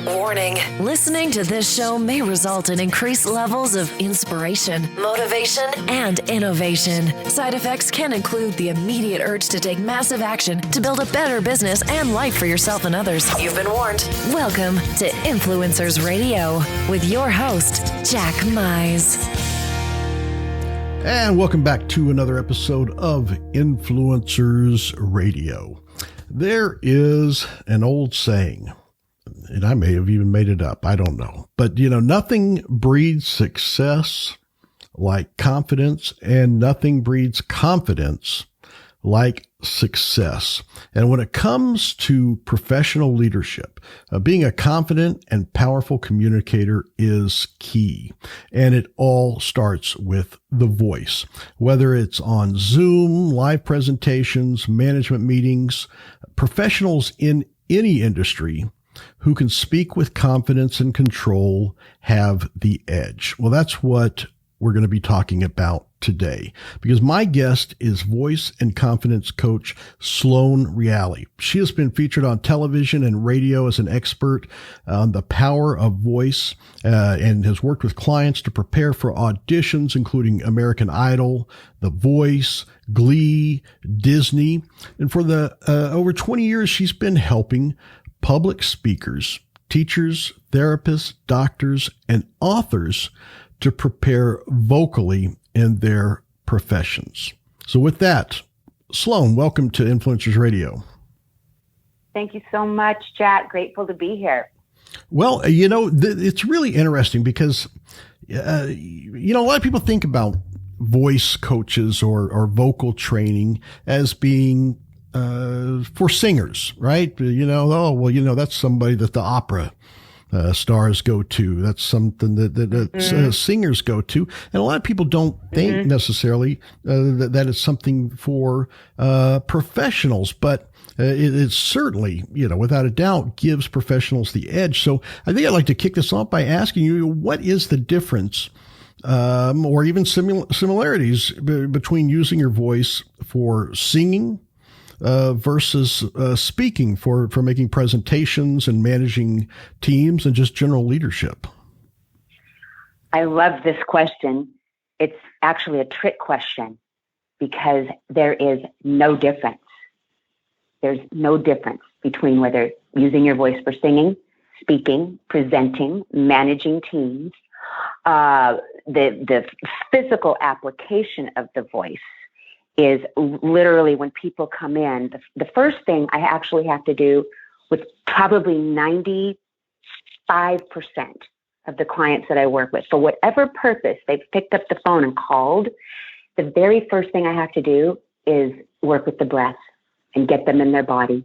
Warning. Listening to this show may result in increased levels of inspiration, motivation, and innovation. Side effects can include the immediate urge to take massive action to build a better business and life for yourself and others. You've been warned. Welcome to Influencers Radio with your host, Jack Mize. And welcome back to another episode of Influencers Radio. There is an old saying, and I may have even made it up, I don't know. But, nothing breeds success like confidence, and nothing breeds confidence like success. And when it comes to professional leadership, being a confident and powerful communicator is key. And it all starts with the voice, whether it's on Zoom, live presentations, management meetings. Professionals in any industry who can speak with confidence and control have the edge. Well, that's what we're going to be talking about today, because my guest is voice and confidence coach Sloane Reali. She has been featured on television and radio as an expert on the power of voice and has worked with clients to prepare for auditions, including American Idol, The Voice, Glee, Disney. And for the over 20 years, she's been helping public speakers, teachers, therapists, doctors, and authors to prepare vocally in their professions. So with that, Sloane, welcome to Influencers Radio. Thank you so much, Jack. Grateful to be here. Well, it's really interesting because, a lot of people think about voice coaches or vocal training as being for singers, right? That's somebody that the opera stars go to. That's something that singers go to. And a lot of people don't think necessarily that it's something for professionals, but it certainly, without a doubt, gives professionals the edge. So I think I'd like to kick this off by asking you, what is the difference or even similarities between using your voice for singing versus speaking for making presentations and managing teams and just general leadership? I love this question. It's actually a trick question because there is no difference. There's no difference between whether using your voice for singing, speaking, presenting, managing teams. The physical application of the voice is literally when people come in, the first thing I actually have to do with probably 95% of the clients that I work with, for whatever purpose they've picked up the phone and called, the very first thing I have to do is work with the breath and get them in their body.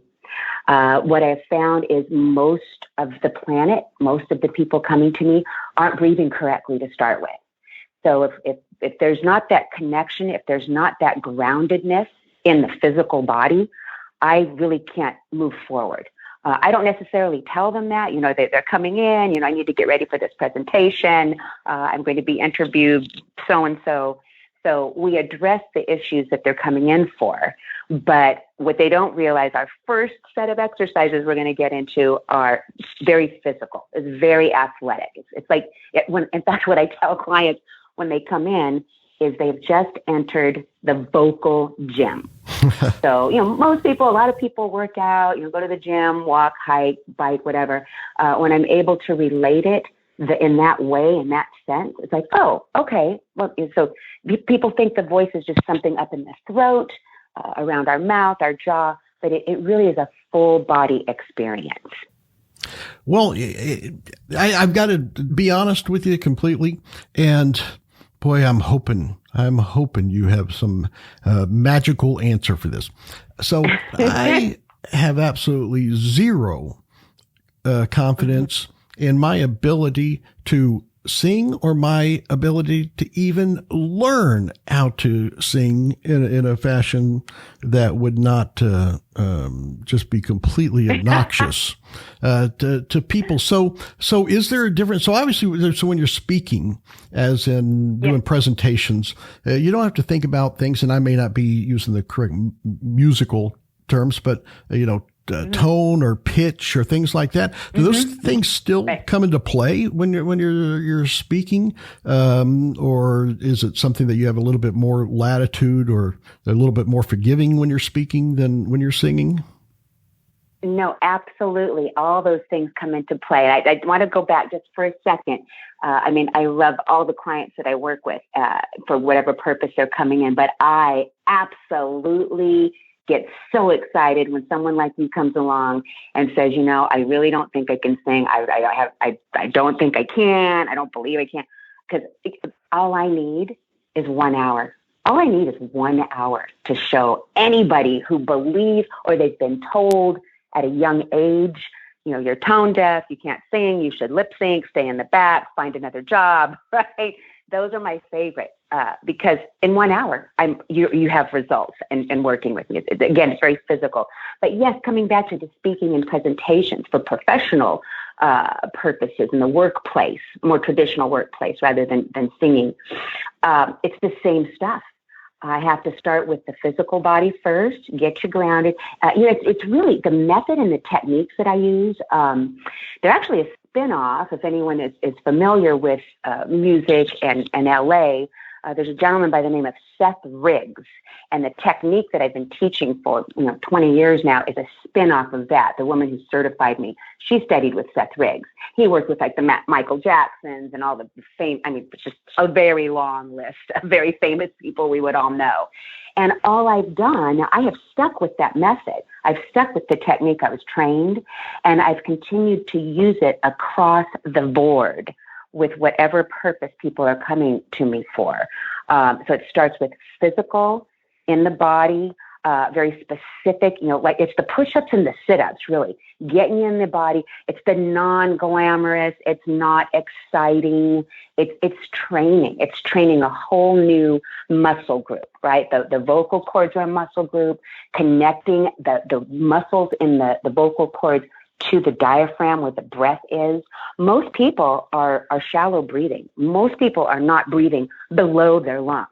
What I've found is most of the planet, most of the people coming to me aren't breathing correctly to start with. So if there's not that connection, if there's not that groundedness in the physical body, I really can't move forward. I don't necessarily tell them that, they're coming in, I need to get ready for this presentation. I'm going to be interviewed so-and-so. So we address the issues that they're coming in for. But what they don't realize, our first set of exercises we're going to get into are very physical. It's very athletic. It's like, in fact, what I tell clients when they come in is they've just entered the vocal gym. So, most people, a lot of people work out, go to the gym, walk, hike, bike, whatever. When I'm able to relate it in that way, in that sense, it's like, oh, okay. Well, so people think the voice is just something up in the throat, around our mouth, our jaw, but it really is a full body experience. Well, I've got to be honest with you completely. And boy, I'm hoping you have some magical answer for this. So I have absolutely zero confidence in my ability to sing or my ability to even learn how to sing in a fashion that would not just be completely obnoxious to people. So is there a difference? So obviously, so when you're speaking, as in doing presentations, you don't have to think about things, and I may not be using the correct musical terms, but tone or pitch or things like that. Do those things still come into play when you're speaking, or is it something that you have a little bit more latitude or a little bit more forgiving when you're speaking than when you're singing? No, absolutely. All those things come into play. I want to go back just for a second. I love all the clients that I work with for whatever purpose they're coming in, but I absolutely get so excited when someone like you comes along and says, I really don't think I can sing. I don't think I can. I don't believe I can. Because all I need is 1 hour. All I need is 1 hour to show anybody who believes or they've been told at a young age, you're tone deaf, you can't sing, you should lip sync, stay in the back, find another job, right? Those are my favorite because in 1 hour, you have results and working with me. Again, it's very physical. But yes, coming back to the speaking and presentations for professional purposes in the workplace, more traditional workplace rather than singing, it's the same stuff. I have to start with the physical body first, get you grounded. It's really the method and the techniques that I use. They're actually a spin-off. If anyone is familiar with music and LA, there's a gentleman by the name of Seth Riggs. And the technique that I've been teaching for 20 years now is a spin-off of that. The woman who certified me, she studied with Seth Riggs. He worked with like the Michael Jacksons and all the it's just a very long list of very famous people we would all know. And all I've done, I have stuck with that method. I've stuck with the technique I was trained, and I've continued to use it across the board with whatever purpose people are coming to me for. So it starts with physical, in the body, very specific, like it's the push-ups and the sit-ups, really, getting you in the body. It's the non-glamorous. It's not exciting. It's training. It's training a whole new muscle group, right? The vocal cords are a muscle group, connecting the muscles in the vocal cords to the diaphragm where the breath is. Most people are shallow breathing. Most people are not breathing below their lungs.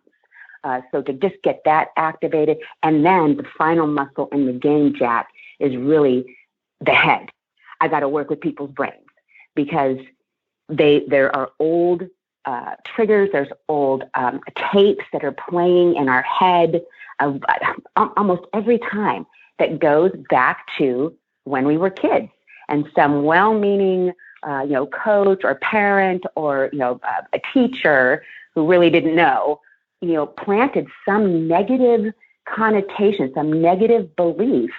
So to just get that activated, and then the final muscle in the game, Jack, is really the head. I got to work with people's brains because there are old triggers, there's old tapes that are playing in our head almost every time that goes back to when we were kids. And some well-meaning, coach or parent or, a teacher who really didn't know, planted some negative connotation, some negative belief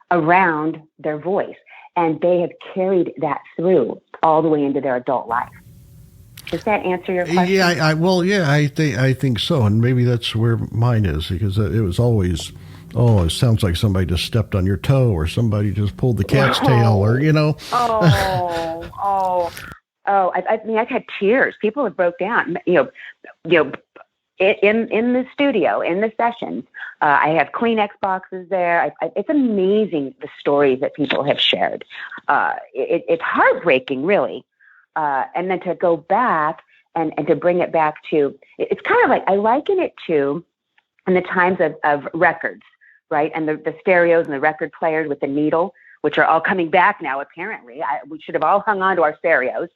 around their voice. And they have carried that through all the way into their adult life. Does that answer your question? Yeah, I think so. And maybe that's where mine is, because it was always, it sounds like somebody just stepped on your toe or somebody just pulled the cat's tail or, I've had tears. People have broke down, in the studio, in the sessions. I have Kleenex boxes there. It's amazing the stories that people have shared. It's heartbreaking, really. And then to go back and to bring it back to, it's kind of like, I liken it to in the times of records, right? And the stereos and the record players with the needle, which are all coming back now, apparently. We should have all hung on to our stereos.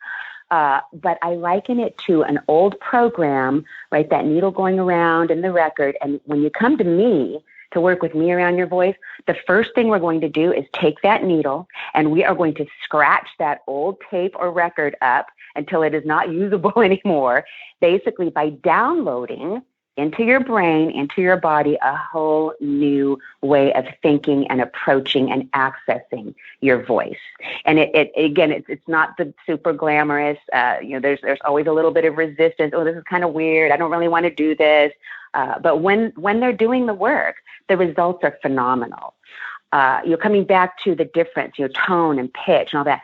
But I liken it to an old program, right? That needle going around in the record. And when you come to me to work with me around your voice, the first thing we're going to do is take that needle and we are going to scratch that old tape or record up until it is not usable anymore, basically by downloading into your brain, into your body, a whole new way of thinking and approaching and accessing your voice. And it's not the super glamorous, there's always a little bit of resistance. Oh, this is kind of weird. I don't really want to do this. But when they're doing the work, the results are phenomenal. You're coming back to the difference, tone and pitch and all that.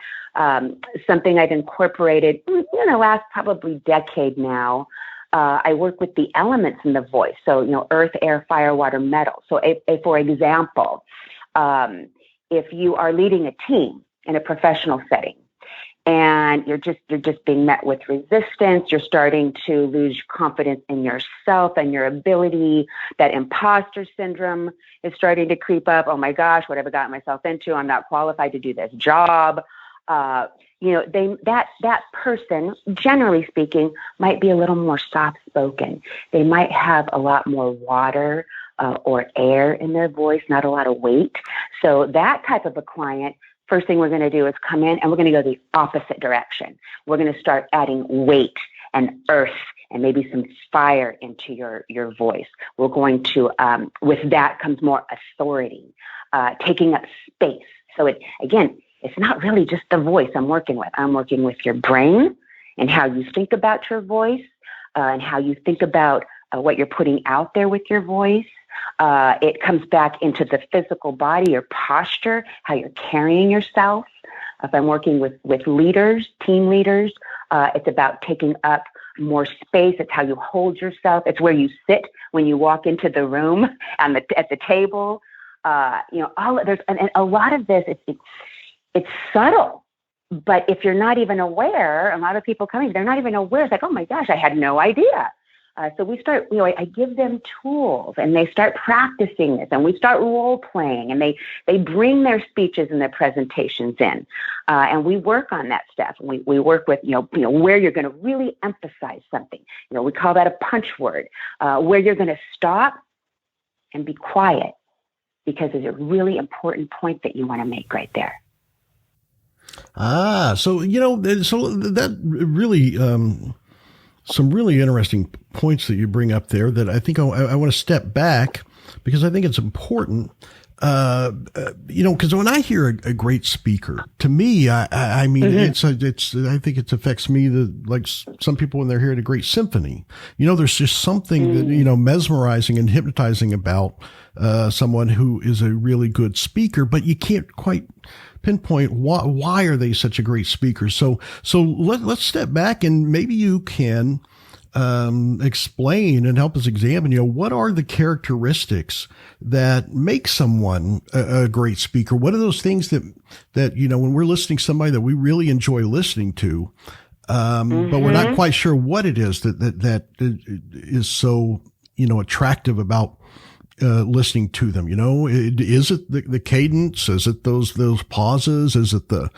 Something I've incorporated in the last probably decade now. I work with the elements in the voice. So, earth, air, fire, water, metal. So for example, if you are leading a team in a professional setting and and you're just being met with resistance. You're starting to lose confidence in yourself and your ability. That imposter syndrome is starting to creep up. Oh my gosh, what have I gotten myself into? I'm not qualified to do this job. That person, generally speaking, might be a little more soft-spoken. They might have a lot more water or air in their voice, not a lot of weight. So that type of a client, first thing we're going to do is come in and we're going to go the opposite direction. We're going to start adding weight and earth and maybe some fire into your voice. We're going to, with that comes more authority, taking up space. So it's not really just the voice I'm working with. I'm working with your brain and how you think about your voice and how you think about what you're putting out there with your voice. It comes back into the physical body, your posture, how you're carrying yourself. If I'm working with leaders, team leaders, it's about taking up more space. It's how you hold yourself. It's where you sit when you walk into the room and at the table. There's a lot of this. It's subtle, but if you're not even aware, a lot of people coming, they're not even aware. It's like, oh my gosh, I had no idea. So we start, I give them tools and they start practicing this and we start role playing and they bring their speeches and their presentations in. And we work on that stuff. We work with, where you're going to really emphasize something. We call that a punch word, where you're going to stop and be quiet because there's a really important point that you want to make right there. So that really, some really interesting points that you bring up there that I think I want to step back because I think it's important. Because when I hear a great speaker, to me, I mean, mm-hmm. I think it affects me like some people when they're hearing a great symphony. There's just something that, mesmerizing and hypnotizing about someone who is a really good speaker, but you can't quite pinpoint why are they such a great speaker. So let's step back and maybe you can explain and help us examine, what are the characteristics that make someone a great speaker? What are those things that, when we're listening to somebody that we really enjoy listening to, mm-hmm. but we're not quite sure what it is that is so, attractive about listening to them, is it the cadence? Is it those pauses? Is it the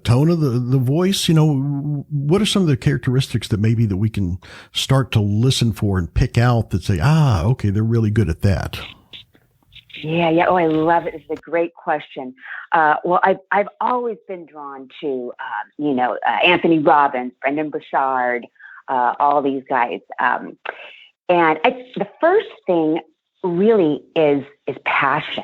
tone of the voice? What are some of the characteristics that maybe that we can start to listen for and pick out that say, okay, they're really good at that? Yeah. Oh, I love it. It's a great question. Well, I've always been drawn to, Anthony Robbins, Brendan Burchard, all these guys. And the first thing really is passion,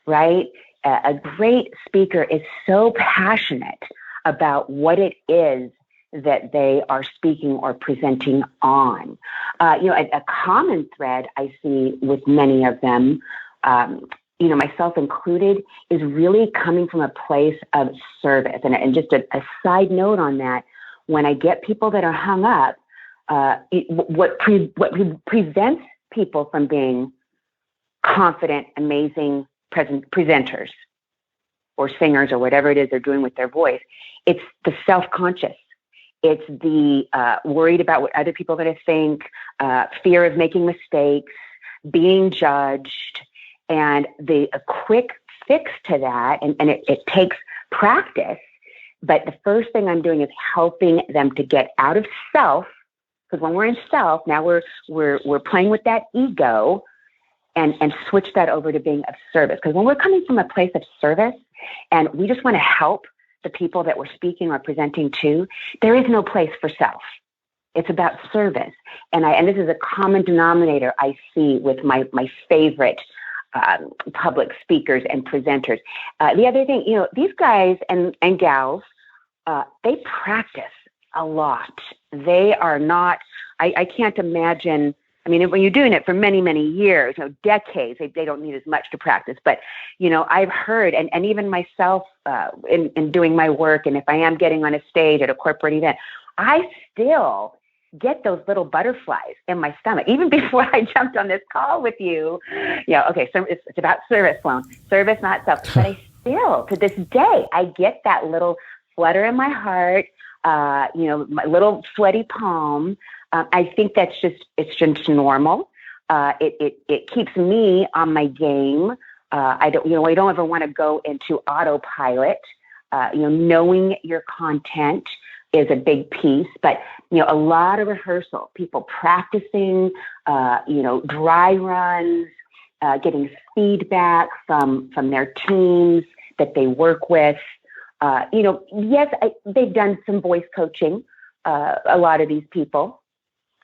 right? A great speaker is so passionate about what it is that they are speaking or presenting on. A common thread I see with many of them, myself included, is really coming from a place of service. And just a side note on that, when I get people that are hung up, what prevents people from being confident, amazing presenters or singers or whatever it is they're doing with their voice, it's the self-conscious. It's the worried about what other people are going to think, fear of making mistakes, being judged, and a quick fix to that, and it takes practice, but the first thing I'm doing is helping them to get out of self. Because when we're in self, now we're playing with that ego and switch that over to being of service. Because when we're coming from a place of service and we just want to help the people that we're speaking or presenting to, there is no place for self. It's about service. And this is a common denominator I see with my favorite public speakers and presenters. The other thing, these guys and gals, they practice a lot. They are not, I can't imagine, when you're doing it for many, many years, decades, they don't need as much to practice. But, I've heard, and even myself in doing my work, and if I am getting on a stage at a corporate event, I still get those little butterflies in my stomach, even before I jumped on this call with you. Okay, so it's about service, Sloane. Service, not self. But I still, to this day, I get that little flutter in my heart, my little sweaty palm. I think it's just normal. It keeps me on my game. I don't ever want to go into autopilot. Knowing your content is a big piece, but a lot of rehearsal, people practicing, dry runs, getting feedback from their teams that they work with. Yes, they've done some voice coaching. A lot of these people.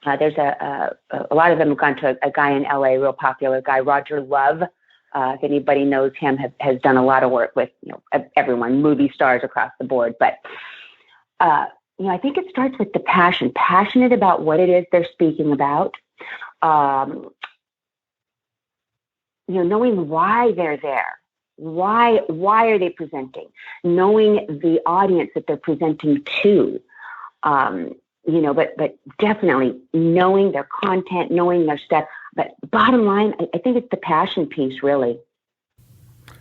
There's a lot of them have gone to a guy in LA, real popular guy, Roger Love. If anybody knows him, has done a lot of work with everyone, movie stars across the board. But I think it starts with the passionate about what it is they're speaking about. Knowing why they're there. Why are they presenting? Knowing the audience that they're presenting to. But definitely knowing their content, knowing their stuff. But bottom line, I think it's the passion piece, really.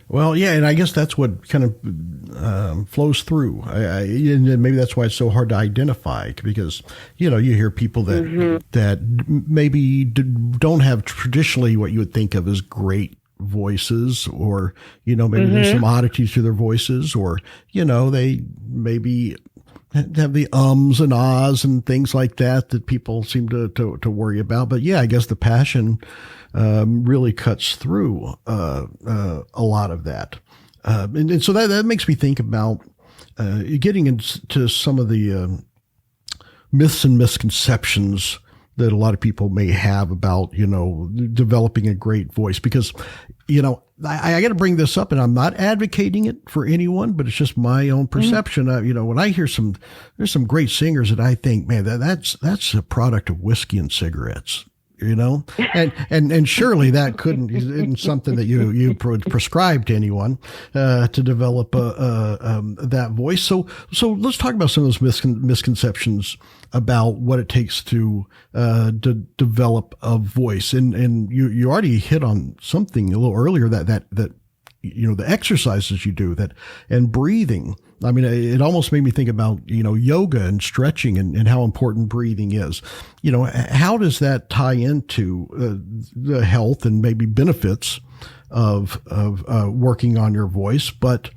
Well, yeah, and I guess that's what kind of flows through. And maybe that's why it's so hard to identify, because you hear people that maybe don't have traditionally what you would think of as great voices, or maybe there's some oddities to their voices, or they maybe have the ums and ahs and things like that people seem to worry about. But yeah, I guess the passion really cuts through a lot of that. And so that makes me think about getting into some of the myths and misconceptions that a lot of people may have about, developing a great voice, because, I got to bring this up, and I'm not advocating it for anyone, but it's just my own perception. When I hear there's some great singers that I think, man, that's a product of whiskey and cigarettes. And surely that isn't something that you prescribe to anyone to develop that voice. So let's talk about some of those misconceptions about what it takes to develop a voice. And you already hit on something a little earlier that the exercises you do and breathing. I mean, it almost made me think about, yoga and stretching and how important breathing is. How does that tie into the health and maybe benefits of working on your voice? But,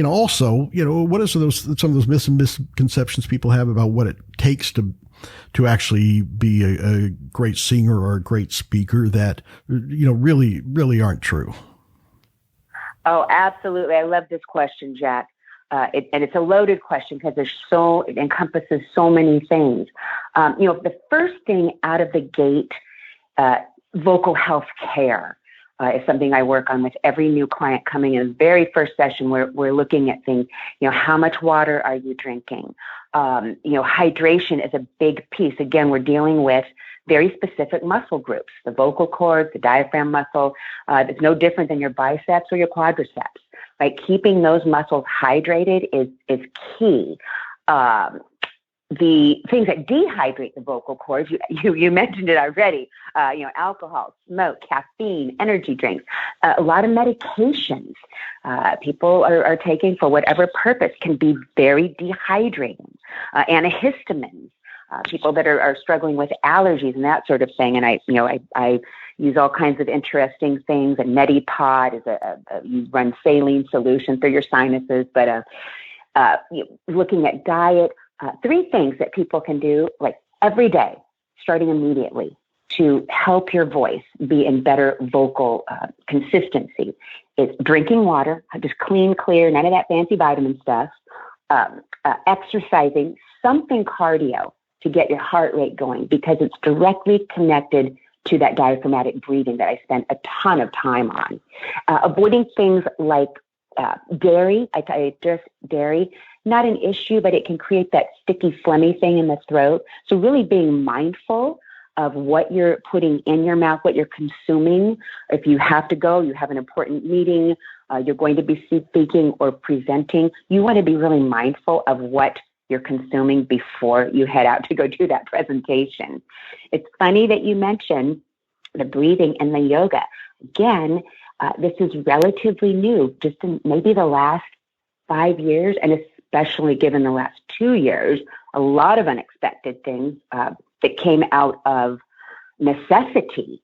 also, what are some of those myths and misconceptions people have about what it takes to actually be a great singer or a great speaker that, really, really aren't true? Oh, absolutely. I love this question, Jack. And it's a loaded question because it encompasses so many things. The first thing out of the gate, vocal health care is something I work on with every new client coming in. The very first session, we're looking at things, how much water are you drinking? Hydration is a big piece. Again, we're dealing with very specific muscle groups, the vocal cords, the diaphragm muscle. It's no different than your biceps or your quadriceps. Right? Keeping those muscles hydrated is key. The things that dehydrate the vocal cords, you mentioned it already, alcohol, smoke, caffeine, energy drinks, a lot of medications people are taking for whatever purpose can be very dehydrating. Antihistamines, people that are struggling with allergies and that sort of thing. And I use all kinds of interesting things. And Medipod is you run saline solution through your sinuses. But looking at diet, 3 things that people can do like every day, starting immediately, to help your voice be in better vocal consistency. It's drinking water, just clean, clear, none of that fancy vitamin stuff. Exercising, something cardio to get your heart rate going, because it's directly connected to that diaphragmatic breathing that I spent a ton of time on. Avoiding things like dairy. Dairy, not an issue, but it can create that sticky, phlegmy thing in the throat. So really being mindful of what you're putting in your mouth, what you're consuming. If you have to go, you have an important meeting, you're going to be speaking or presenting, you want to be really mindful of what you're consuming before you head out to go do that presentation. It's funny that you mentioned the breathing and the yoga. Again, this is relatively new, just in maybe the last 5 years, and especially given the last 2 years, a lot of unexpected things that came out of necessity.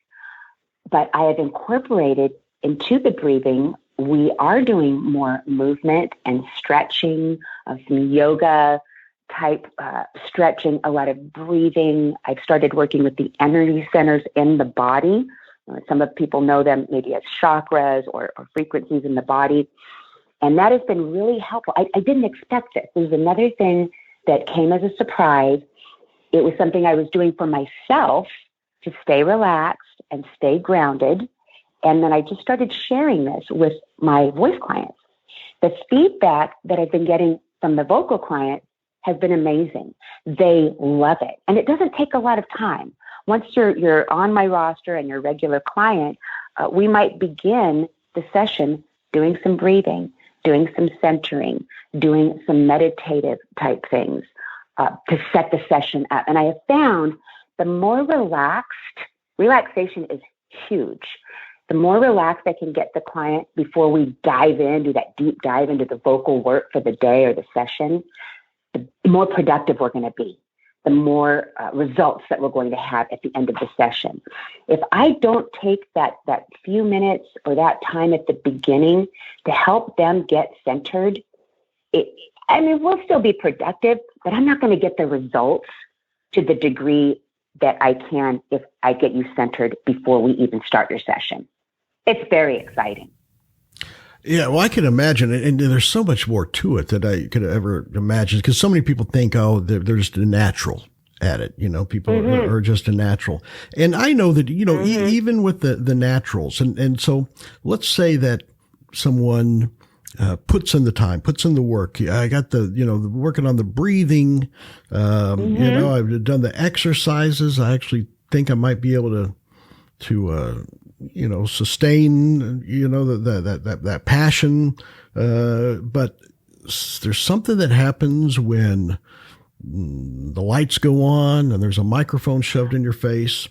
But I have incorporated into the breathing, we are doing more movement and stretching, some yoga type stretching, a lot of breathing. I've started working with the energy centers in the body. Some of people know them maybe as chakras or frequencies in the body. And that has been really helpful. I didn't expect this. It was another thing that came as a surprise. It was something I was doing for myself to stay relaxed and stay grounded. And then I just started sharing this with my voice clients. The feedback that I've been getting from the vocal clients has been amazing. They love it. And it doesn't take a lot of time. Once you're on my roster and you're a regular client, we might begin the session doing some breathing, doing some centering, doing some meditative type things to set the session up. And I have found the more relaxation is huge. The more relaxed I can get the client before we dive in, do that deep dive into the vocal work for the day or the session, the more productive we're going to be, the more results that we're going to have at the end of the session. If I don't take that few minutes or that time at the beginning to help them get centered, we'll still be productive, but I'm not going to get the results to the degree that I can if I get you centered before we even start your session. It's very exciting. Yeah, well, I can imagine it, and there's so much more to it that I could ever imagine, because so many people think, they're just a natural at it. People are just a natural. And I know that, even with the naturals, and so let's say that someone puts in the time, puts in the work. I got working on the breathing. I've done the exercises. I actually think I might be able to sustain, that passion. But there's something that happens when the lights go on and there's a microphone shoved in your face,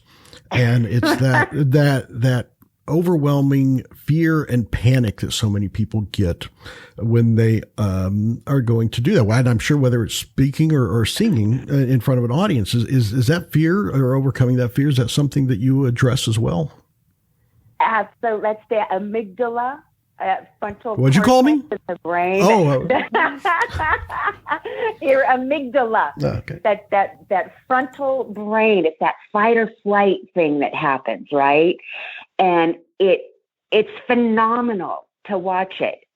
and it's that overwhelming fear and panic that so many people get when they are going to do that. And I'm sure whether it's speaking or singing in front of an audience, is that fear, or overcoming that fear, is that something that you address as well? So let's say amygdala, frontal. What'd you call me? In the brain. Oh, your amygdala. Oh, okay. That frontal brain. It's that fight or flight thing that happens, right? And it's phenomenal to watch it.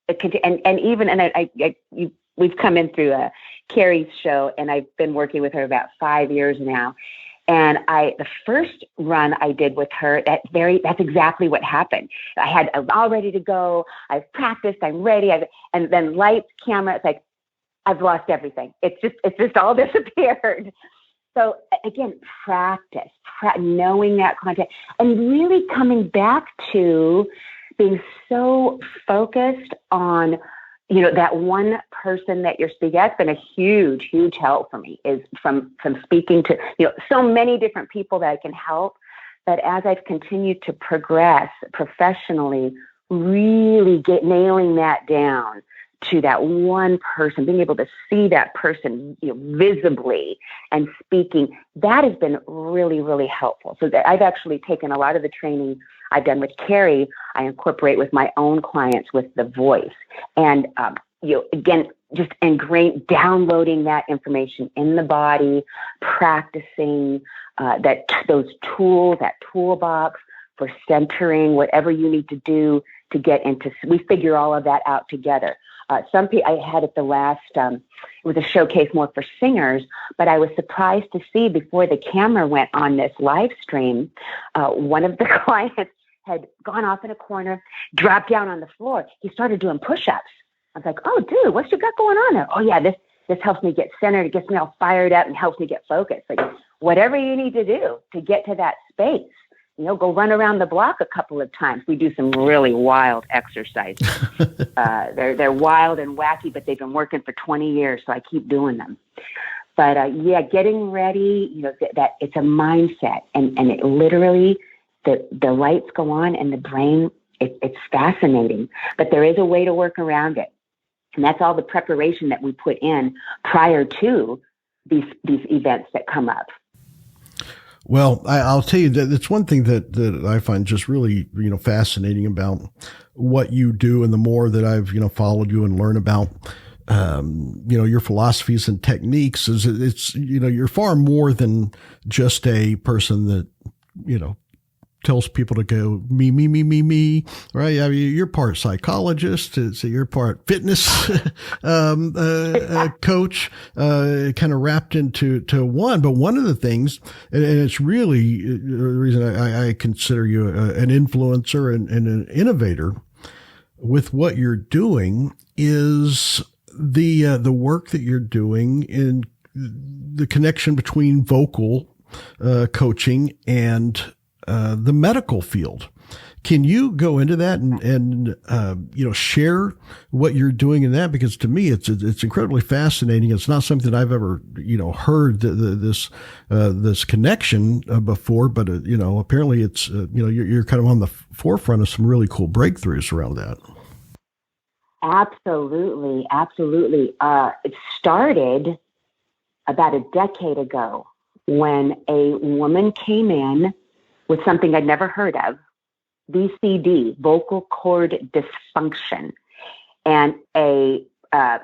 We've come in through Carrie's show, and I've been working with her about 5 years now. And the first run I did with her, that's exactly what happened. I was all ready to go. I've practiced. I'm ready. And then lights, camera. It's like I've lost everything. It's just all disappeared. So again, practice, knowing that content, and really coming back to being so focused on, that one person that you're speaking. That's been a huge, huge help for me, is from speaking to, so many different people that I can help. But as I've continued to progress professionally, really nailing that down to that one person, being able to see that person visibly and speaking, that has been really, really helpful. So that I've actually taken a lot of the training I've done with Carrie, I incorporate with my own clients with the voice. And, again, just downloading that information in the body, practicing those tools, that toolbox for centering, whatever you need to do to get into, we figure all of that out together. Some people I had at the last, it was a showcase more for singers, but I was surprised to see before the camera went on this live stream, one of the clients had gone off in a corner, dropped down on the floor. He started doing push-ups. I was like, "Oh, dude, what's you got going on there?" "Oh yeah, this helps me get centered. It gets me all fired up and helps me get focused." Like, whatever you need to do to get to that space. Go run around the block a couple of times. We do some really wild exercises. They're wild and wacky, but they've been working for 20 years, so I keep doing them. But getting ready, that it's a mindset, and it literally, the lights go on and the brain, it's fascinating. But there is a way to work around it. And that's all the preparation that we put in prior to these events that come up. Well, I'll tell you that it's one thing that I find just really, fascinating about what you do. And the more that I've, followed you and learned about, your philosophies and techniques is it's, you're far more than just a person that, tells people to go me, right? I mean, you're part psychologist, so you're part fitness coach, kind of wrapped into one. But one of the things, and it's really the reason I consider you an influencer and an innovator with what you're doing is the work that you're doing in the connection between vocal coaching and the medical field. Can you go into that and share what you're doing in that? Because to me, it's incredibly fascinating. It's not something that I've ever, heard this connection before, but apparently it's, you're kind of on the forefront of some really cool breakthroughs around that. Absolutely. It started about a decade ago when a woman came in with something I'd never heard of, VCD, vocal cord dysfunction. And a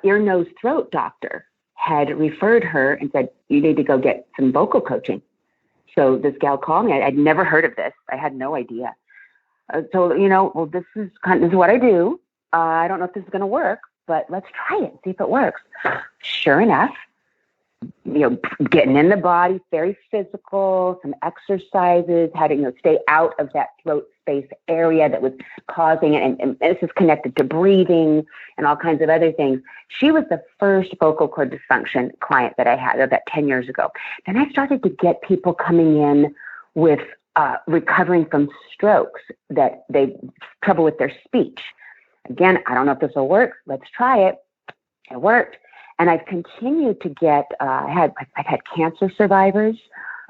ear, nose, throat doctor had referred her and said, you need to go get some vocal coaching. So this gal called me. I'd never heard of this. I had no idea. So, this is what I do. I don't know if this is going to work, but let's try it and see if it works. Sure enough, getting in the body, very physical, some exercises, how to, stay out of that throat space area that was causing it. And this is connected to breathing and all kinds of other things. She was the first vocal cord dysfunction client that I had about 10 years ago. Then I started to get people coming in with recovering from strokes, that they trouble with their speech. Again, I don't know if this will work. Let's try it. It worked. And I've continued to get, I've had cancer survivors,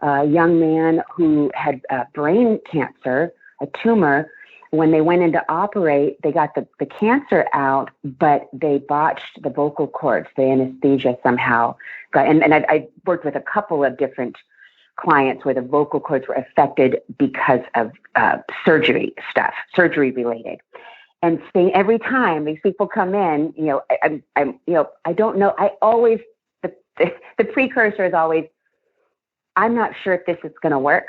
a young man who had brain cancer, a tumor. When they went in to operate, they got the cancer out, but they botched the vocal cords. The anesthesia somehow got, and I worked with a couple of different clients where the vocal cords were affected because of surgery related. And seeing every time these people come in, I don't know. I always, the precursor is always, I'm not sure if this is going to work,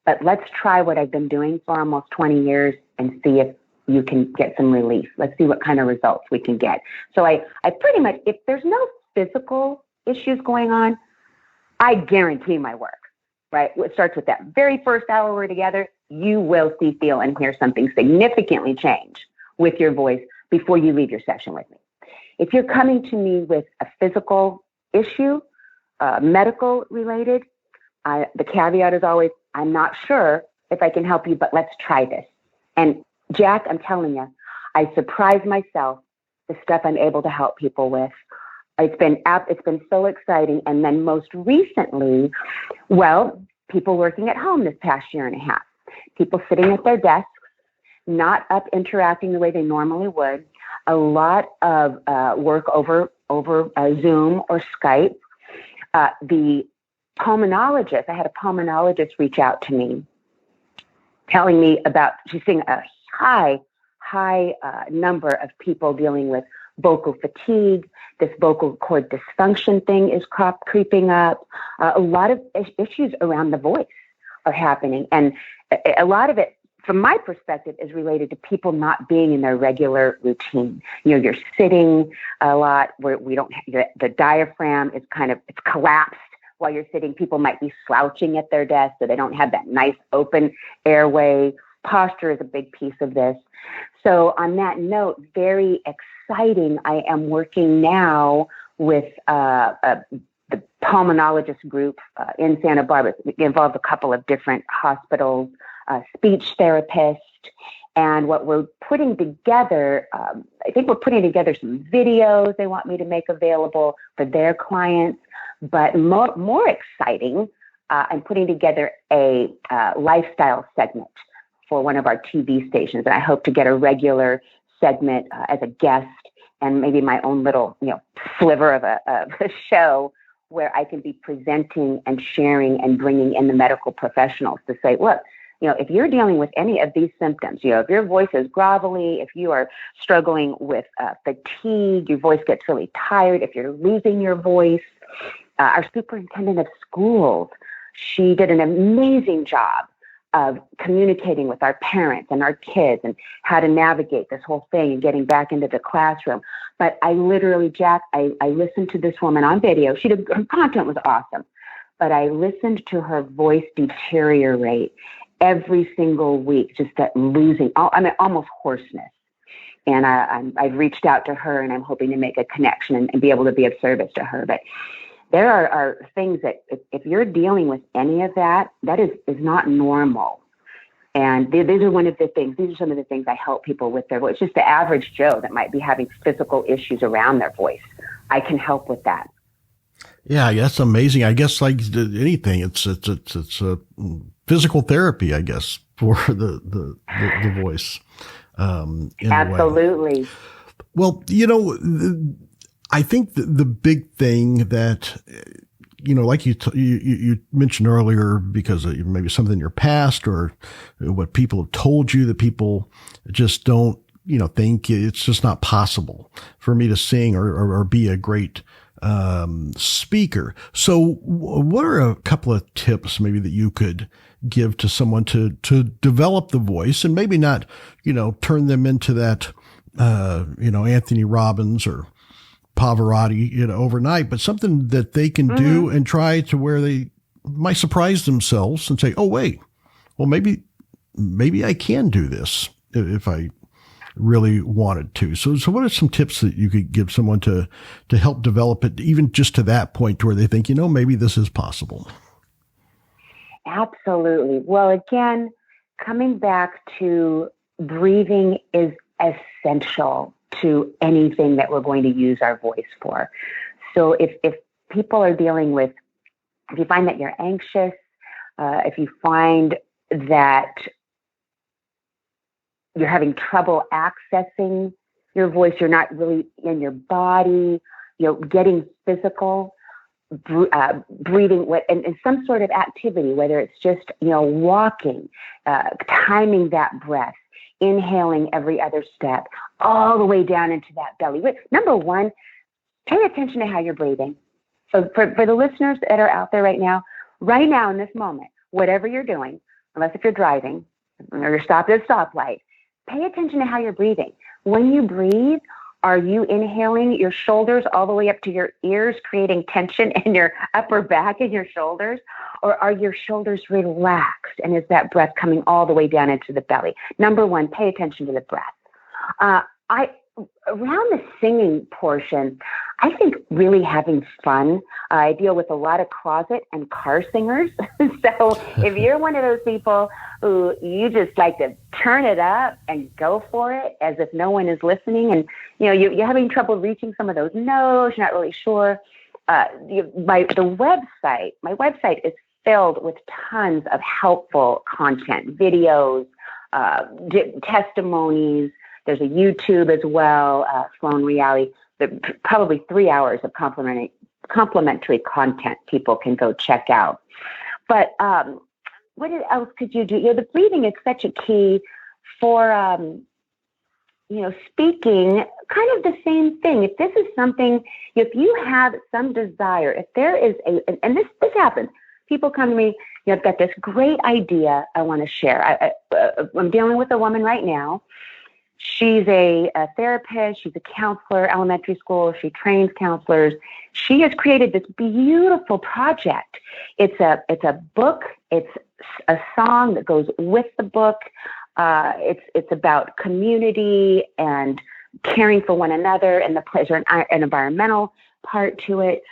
but let's try what I've been doing for almost 20 years and see if you can get some relief. Let's see what kind of results we can get. So I pretty much, if there's no physical issues going on, I guarantee my work, right? It starts with that very first hour we're together. You will see, feel, and hear something significantly change with your voice before you leave your session with me. If you're coming to me with a physical issue, medical related, the caveat is always, I'm not sure if I can help you, but let's try this. And Jack, I'm telling you, I surprise myself the stuff I'm able to help people with. It's been so exciting. And then most recently, people working at home this past year and a half, people sitting at their desks, not up interacting the way they normally would, a lot of work over Zoom or Skype. The pulmonologist, I had a pulmonologist reach out to me, telling me about, she's seeing a high number of people dealing with vocal fatigue. This vocal cord dysfunction thing is creeping up. A lot of issues around the voice are happening. And a lot of it, from my perspective, is related to people not being in their regular routine. You're sitting a lot where the diaphragm is it's collapsed while you're sitting. People might be slouching at their desk, so they don't have that nice open airway. Posture is a big piece of this. So on that note, very exciting. I am working now with the pulmonologist group in Santa Barbara. It involves a couple of different hospitals, speech therapist, and what we're putting together, I think we're putting together some videos they want me to make available for their clients, but more exciting, I'm putting together a lifestyle segment for one of our TV stations, and I hope to get a regular segment as a guest and maybe my own little, sliver of a show where I can be presenting and sharing and bringing in the medical professionals to say, look, if you're dealing with any of these symptoms, if your voice is grovelly, if you are struggling with fatigue, your voice gets really tired, if you're losing your voice, our superintendent of schools, she did an amazing job of communicating with our parents and our kids and how to navigate this whole thing and getting back into the classroom. But I literally, Jack, I listened to this woman on video. Her content was awesome, but I listened to her voice deteriorate every single week, just that losing, almost hoarseness. And I've reached out to her, and I'm hoping to make a connection and be able to be of service to her. But there are things that if you're dealing with any of that, that is not normal. And these are some of the things I help people with their voice. Just the average Joe that might be having physical issues around their voice. I can help with that. Yeah, that's amazing. I guess like anything, it's a physical therapy, I guess, for the voice. Absolutely. Well, I think the big thing that, like you mentioned earlier, because of maybe something in your past or what people have told you, that people just don't, think it's just not possible for me to sing or be a great speaker. So what are a couple of tips maybe that you could give to someone to develop the voice and maybe not, turn them into that, Anthony Robbins or Pavarotti, overnight, but something that they can do and try to where they might surprise themselves and say, oh, wait, well, maybe I can do this if I really wanted to. So what are some tips that you could give someone to help develop it, even just to that point where they think, maybe this is possible? Absolutely. Well, again, coming back to breathing is essential to anything that we're going to use our voice for. So if people are dealing with, if you find that you're anxious, if you find that you're having trouble accessing your voice, you're not really in your body, getting physical, breathing, and some sort of activity, whether it's just, walking, timing that breath, inhaling every other step, all the way down into that belly. Number one, pay attention to how you're breathing. So for the listeners that are out there right now in this moment, whatever you're doing, unless if you're driving or you're stopped at a stoplight, pay attention to how you're breathing. When you breathe, are you inhaling your shoulders all the way up to your ears, creating tension in your upper back and your shoulders? Or are your shoulders relaxed? And is that breath coming all the way down into the belly? Number one, pay attention to the breath. Around the singing portion, I think really having fun. I deal with a lot of closet and car singers. So if you're one of those people who you just like to turn it up and go for it as if no one is listening, and you're having trouble reaching some of those notes, you're not really sure. My website is filled with tons of helpful content, videos, testimonies. There's a YouTube as well, Sloane Reali. Probably 3 hours of complimentary content people can go check out. But what else could you do? The breathing is such a key for, speaking, kind of the same thing. If this is something, if you have some desire, if there is and this happens, people come to me, I've got this great idea I want to share. I'm dealing with a woman right now. She's a therapist. She's a counselor, elementary school. She trains counselors. She has created this beautiful project. It's a book. It's a song that goes with the book. It's about community and caring for one another, and there's an environmental part to it.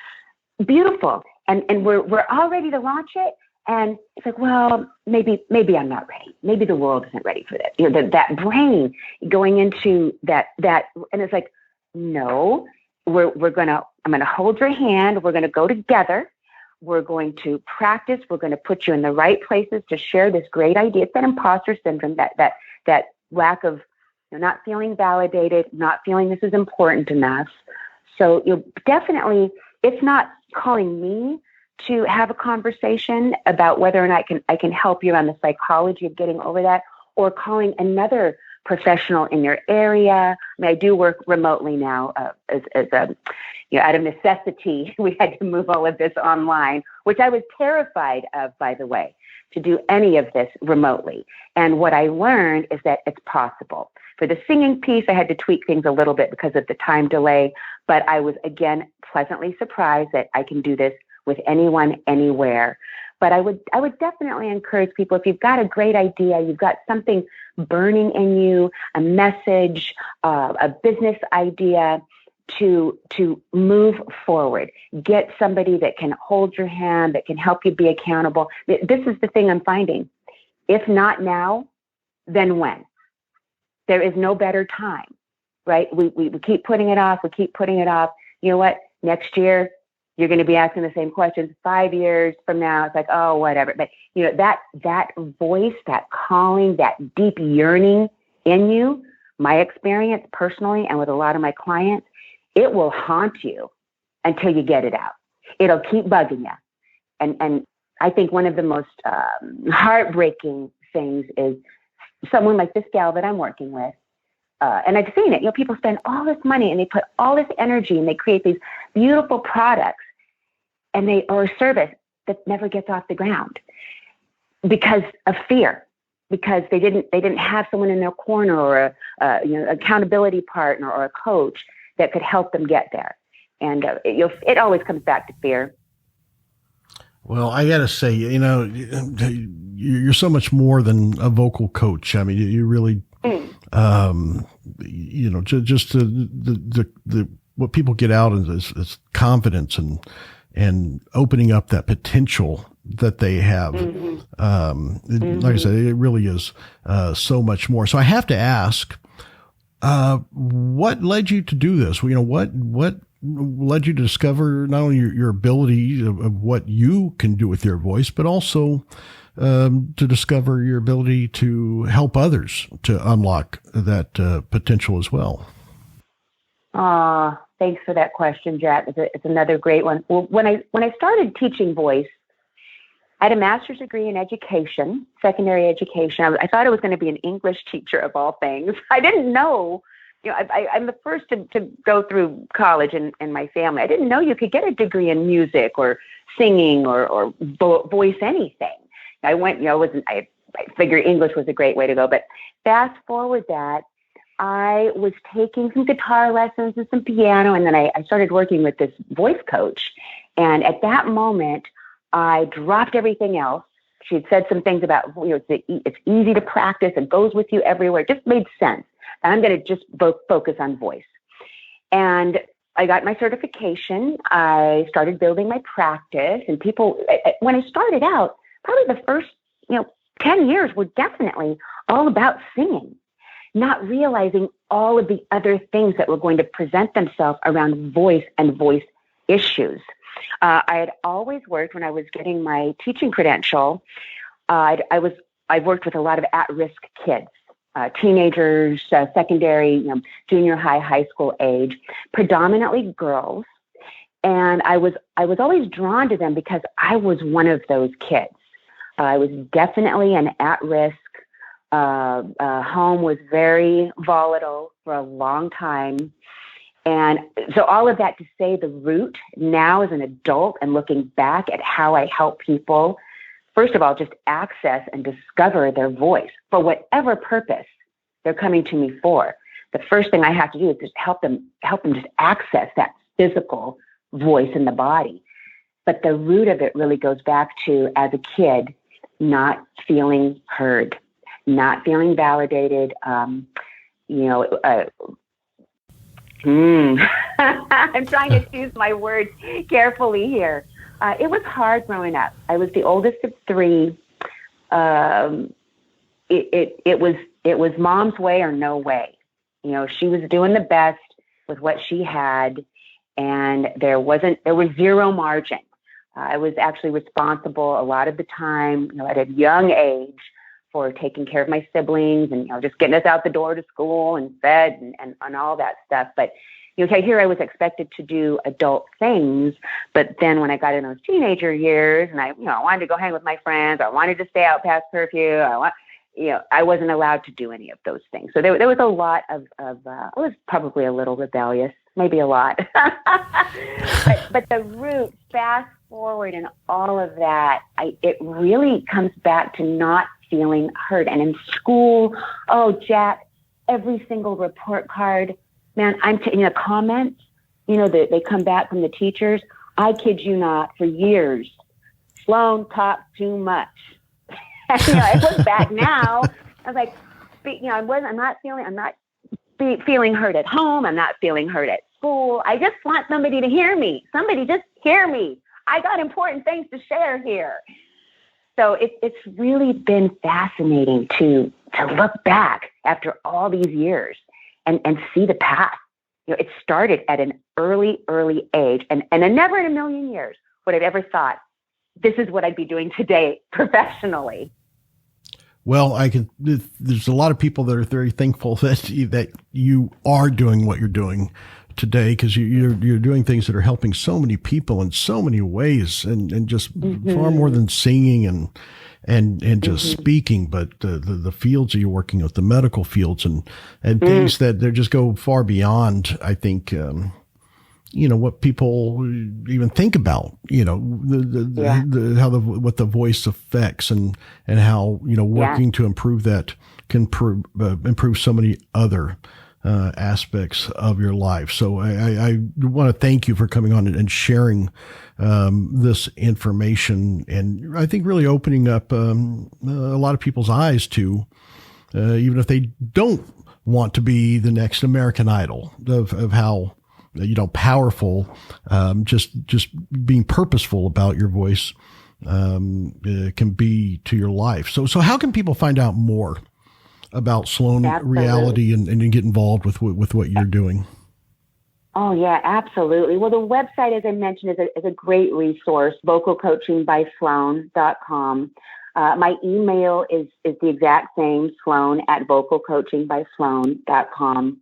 Beautiful. And we're all ready to launch it. And it's like, well, maybe I'm not ready. Maybe the world isn't ready for that. That brain going into that, and it's like, no, I'm going to hold your hand. We're going to go together. We're going to practice. We're going to put you in the right places to share this great idea. It's that imposter syndrome, that lack of, You're not feeling validated, not feeling this is important enough. So you'll definitely, it's not calling me to have a conversation about whether or not I can help you on the psychology of getting over that, or calling another professional in your area. I mean, I do work remotely now as a, out of necessity. We had to move all of this online, which I was terrified of, by the way, to do any of this remotely. And what I learned is that it's possible. For the singing piece, I had to tweak things a little bit because of the time delay, but I was, again, pleasantly surprised that I can do this with anyone, anywhere. But I would definitely encourage people, if you've got a great idea, you've got something burning in you, a message, a business idea, to move forward. Get somebody that can hold your hand, that can help you be accountable. This is the thing I'm finding. If not now, then when? There is no better time, right? We keep putting it off. We keep putting it off. You know what? Next year, you're going to be asking the same questions. 5 years from now, it's like, oh, whatever. But that voice, that calling, that deep yearning in you, my experience personally and with a lot of my clients, it will haunt you until you get it out. It'll keep bugging you. And I think one of the most heartbreaking things is someone like this gal that I'm working with, and I've seen it, people spend all this money and they put all this energy and they create these beautiful products or a service that never gets off the ground because of fear, because they didn't have someone in their corner or a accountability partner or a coach that could help them get there. And it always comes back to fear. Well, I got to say, you're so much more than a vocal coach. I mean, you really, just the what people get out is confidence and opening up that potential that they have. Like I said, it really is so much more. So I have to ask, what led you to do this? What led you to discover not only your ability of what you can do with your voice, but also to discover your ability to help others to unlock that potential as well? Thanks for that question, Jack. It's another great one. Well, when I started teaching voice, I had a master's degree in education, secondary education. I thought I was going to be an English teacher of all things. I didn't know, I'm the first to go through college in my family. I didn't know you could get a degree in music or singing or voice anything. I went, I figured English was a great way to go. But fast forward that, I was taking some guitar lessons and some piano, and then I started working with this voice coach. And at that moment, I dropped everything else. She had said some things about, it's easy to practice. It goes with you everywhere. It just made sense. And I'm going to just focus on voice. And I got my certification. I started building my practice. And people, when I started out, probably the first, 10 years were definitely all about singing, not realizing all of the other things that were going to present themselves around voice and voice issues. I had always worked, when I was getting my teaching credential, I worked with a lot of at-risk kids, teenagers, secondary, junior high, high school age, predominantly girls. And I was always drawn to them because I was one of those kids. I was definitely an at-risk. Home was very volatile for a long time. And so all of that to say, the root now as an adult and looking back at how I help people, first of all, just access and discover their voice for whatever purpose they're coming to me for. The first thing I have to do is just help them just access that physical voice in the body. But the root of it really goes back to, as a kid, not feeling heard, not feeling validated. I'm trying to choose my words carefully here. It was hard growing up. I was the oldest of three. It was mom's way or no way. She was doing the best with what she had, and there was zero margin. I was actually responsible a lot of the time, at a young age, for taking care of my siblings and, just getting us out the door to school and fed and all that stuff. But, here I was expected to do adult things. But then when I got in those teenager years and I wanted to go hang with my friends, I wanted to stay out past curfew, I wasn't allowed to do any of those things. So there was a lot of I was probably a little rebellious, maybe a lot. but the root, fast forward and all of that, it really comes back to not feeling heard. And in school, Jack, every single report card, man, I'm in the comments, they come back from the teachers. I kid you not, for years, Sloane talked too much. I look back now, I was like, I'm not feeling heard at home. I'm not feeling heard at school. I just want somebody to hear me. Somebody just hear me. I got important things to share here. So it's really been fascinating to look back after all these years and see the path. It started at an early age, and never in a million years would I've ever thought this is what I'd be doing today professionally. Well, there's a lot of people that are very thankful that you are doing what you're doing today, because you're doing things that are helping so many people in so many ways, and just far more than singing and just speaking, but the fields that you're working with, the medical fields and things that they just go far beyond, I think, what people even think about, what the voice affects and how, working to improve that can improve so many other aspects of your life. So I want to thank you for coming on and sharing this information, and I think really opening up a lot of people's eyes to, even if they don't want to be the next American Idol, of how powerful, just being purposeful about your voice can be to your life. So how can people find out more about Sloane Reali and get involved with what you're doing? Oh, yeah, absolutely. Well, the website, as I mentioned, is a great resource, vocalcoachingbysloane.com. My email is the exact same, sloane@vocalcoachingbysloane.com.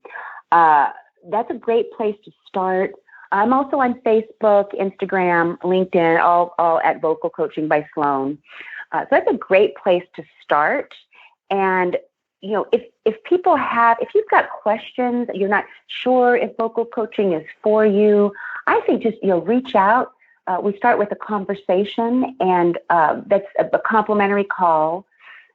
That's a great place to start. I'm also on Facebook, Instagram, LinkedIn, all at Vocal Coaching by Sloane. So that's a great place to start. And if you've got questions, you're not sure if vocal coaching is for you, I think just, reach out. We start with a conversation, and that's a complimentary call.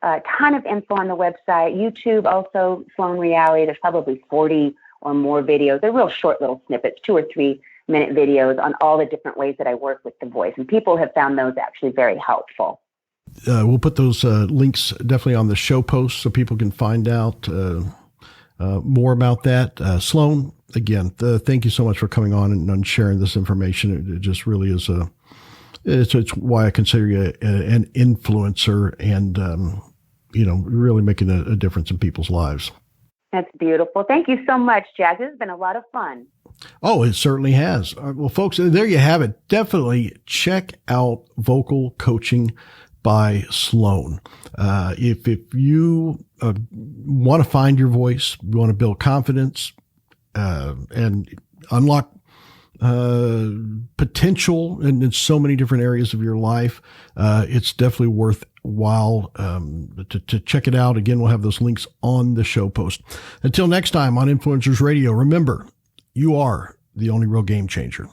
A ton of info on the website. YouTube also, Sloane Reali. There's probably 40 or more videos. They're real short little snippets, 2 or 3 minute videos on all the different ways that I work with the voice. And people have found those actually very helpful. We'll put those links definitely on the show post so people can find out more about that. Sloane, again, thank you so much for coming on and sharing this information. It just really is it's why I consider you an influencer and, really making a difference in people's lives. That's beautiful. Thank you so much, Jack. This has been a lot of fun. Oh, it certainly has. Well, folks, there you have it. Definitely check out Vocal Coaching by Sloane. If you want to find your voice, you want to build confidence and unlock potential in so many different areas of your life, it's definitely worthwhile to check it out. Again, we'll have those links on the show post. Until next time on Influencers Radio, remember, you are the only real game changer.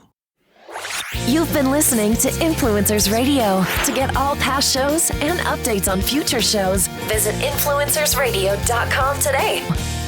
You've been listening to Influencers Radio. To get all past shows and updates on future shows, visit influencersradio.com today.